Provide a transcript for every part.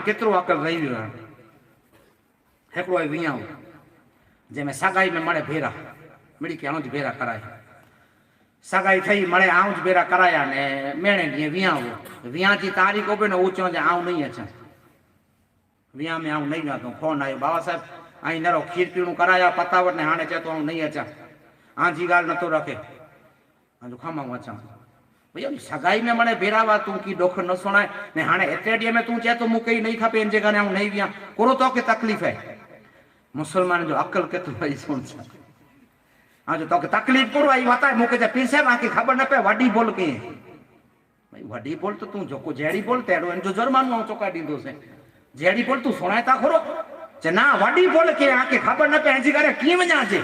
केतिरो अकल रही वियो आहे। हिकिड़ो आहे वियाऊं जंहिंमें सगाई में मणे भेरा मिड़ी के आउंज भेरा कराए सगाई थई मणे आउंज भेरा कराया ने मेणे ॾींहुं वियाऊं वियाह जी तारीख़ बि न उहो चवंदे आउं नहीं अचां वियाह में आउं नहीं वेंदो। फोन आयो बाबा साहब आई नरो खीर पीणो कराया पतावट ने हाणे चए तो आउं नहीं अचां आंजी ॻाल्हि नथो रखे आंजो खामां अचां भैया सगाई में मने भेरा हुआ तू की दुख न सुनाए ने हाणे एतिरे ॾींहं में तू चए तो मूंखे नहीं खपे इन जे करे आउं नहीं वियां कोरो तोखे तकलीफ़ है। मुसलमान जो अकल केतिरो आई सुन हाँ जो तोखे तकलीफ़ कोरो आई वता मूंखे चए पीर साहब आंखे ख़बर न पए वॾी बोल कीअं भाई वॾी बोल तो तू जेको जहिड़ी बोल तहिड़ो इन जो जुर्मानो आउं चुकाए ॾींदोसीं जहिड़ी बोल तू सुणाए था खोरो चे ना वॾी बोल कीअं आंखे ख़बर न पए इन जे करे कीअं वञांजे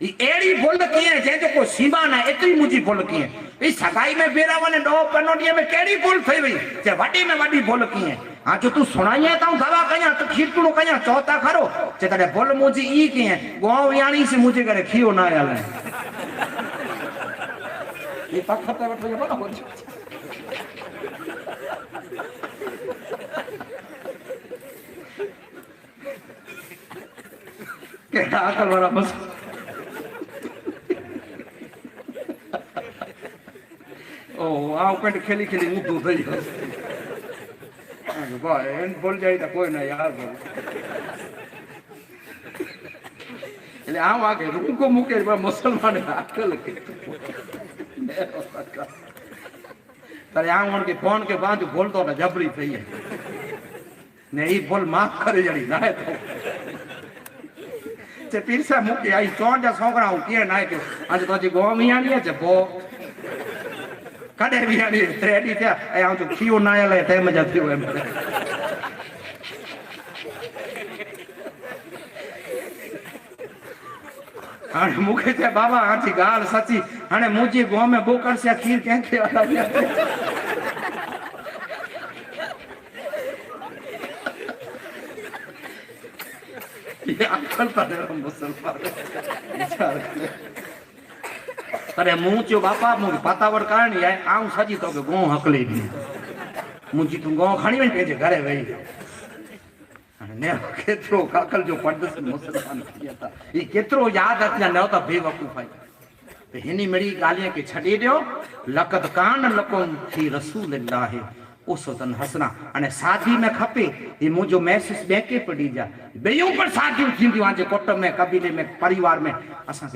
एड़ी बोल कीअं जंहिंजो को सीमा न एतिरी मुंहिंजी बोल कीअं ई सगाई में बेरा वने ॾोह पनो ॾींहं में कहिड़ी बोल थई वई चे वॾी में वॾी बोल कीअं हाँ जो तू सुनाई है तो दवा कया तो खीर पीणो कया चौथा खरो चे तॾहिं बोल मुंहिंजी ई कीअं गौ वियाणी से मुंहिंजे करे खीयो न आयल आहे ये पखत वठो बराबर कहिड़ा अकल वारा बस ओ आउं पेट खेली खेली ऊंधो थई वियो भाई बोल जाई तो कोई ना यार એટલે આમ આગે રૂકો મૂકે મુસલમાન અકલ કે તારે આમ વણ કે ફોન કે બાજુ બોલતો ને જબરી થઈ ને ઈ બોલ માફ કરે જડી ના તો તે પીરસા મૂકે આઈ ચોંડા છોકરા હું કે ના કે આજે તો જે ગોમિયાની છે ભો કડે વિયાની ત્રેડી થયા એ આમ તો ખીઓ ના આલે તે મજા થયો એમ हाँ मुखे थे बाबा आँची गाल सची हाँ मुझे गाँव में बोकर से खीर कैसे वाला ये अकल पर मुसलमान अरे मुँह चो बापा मुझे पतावट कारण है आऊं सची तो के गाँव हकले दी मुझी तू गाँव खड़ी वही पेजे घरे वही ने केतरो अकल जो पड़दस मुसलमान किया था ये केतरो याद अच न तो बेवकूफ है तो हिनी मेरी गालियां के छड़ी दियो लकद कान लकुम फी रसूलिल्लाह उसतन हसना अने शादी में खपे ये मुझो मैसेज बेके पड़ी जा बेयूं पर शादी थींदी आजे कोट में कबीले में परिवार में असा